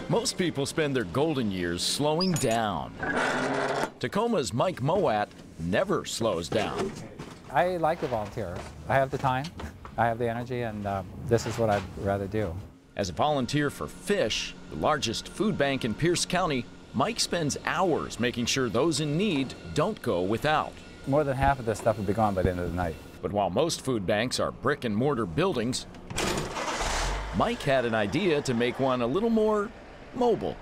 Most people spend their golden years slowing down. Tacoma's Mike Mowat never slows down. I like to volunteer. I have the time, I have the energy, and this is what I'd rather do. As a volunteer for Fish, the largest food bank in Pierce County, Mike spends hours making sure those in need don't go without. More than half of this stuff will be gone by the end of the night. But while most food banks are brick and mortar buildings, Mike had an idea to make one a little more mobile.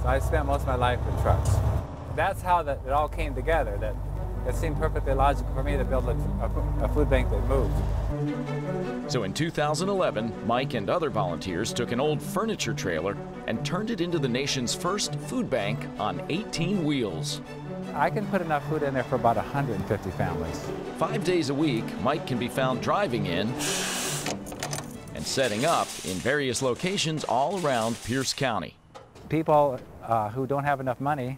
So I spent most of my life in trucks. That's how it all came together, that it seemed perfectly logical for me to build a food bank that moved. So in 2011, Mike and other volunteers took an old furniture trailer and turned it into the nation's first food bank on 18 wheels. I can put enough food in there for about 150 families. 5 days a week, Mike can be found driving in and setting up in various locations all around Pierce County. People who don't have enough money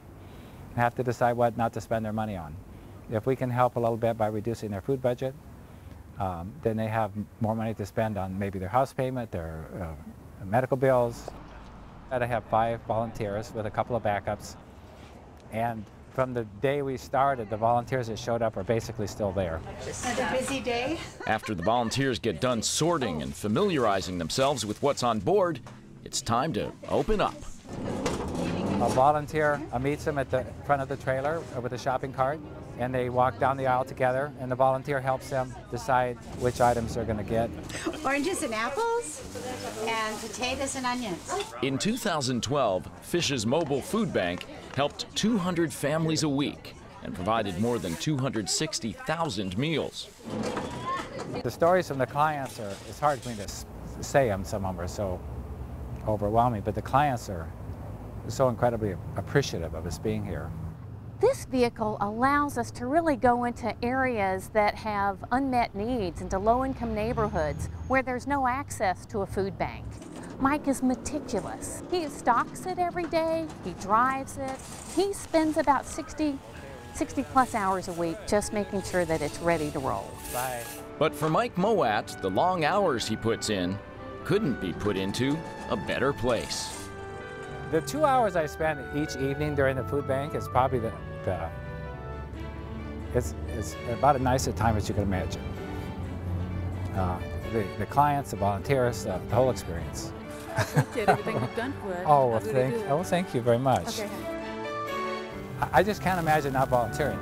have to decide what not to spend their money on. If we can help a little bit by reducing their food budget, then they have more money to spend on maybe their house payment, their medical bills. I have 5 volunteers with a couple of backups, and from the day we started, the volunteers that showed up are basically still there. Another busy day. After the volunteers get done sorting and familiarizing themselves with what's on board, it's time to open up. A volunteer meets them at the front of the trailer with a shopping cart, and they walk down the aisle together, and the volunteer helps them decide which items they're going to get. Oranges and apples, and potatoes and onions. In 2012, Fish's mobile food bank helped 200 families a week and provided more than 260,000 meals. The stories from the clients it's hard for me to say them, some of them are so overwhelming, but the clients are so incredibly appreciative of us being here. This vehicle allows us to really go into areas that have unmet needs, into low-income neighborhoods where there's no access to a food bank. Mike is meticulous. He stocks it every day, he drives it. He spends about 60 plus hours a week just making sure that it's ready to roll. Bye. But for Mike Mowat, the long hours he puts in couldn't be put into a better place. The 2 hours I spend each evening during the food bank is probably it's about as nice a time as you can imagine. The clients, the volunteers, the whole experience. I appreciate everything you've done for us. Oh, well, thank you very much. Okay. I just can't imagine not volunteering.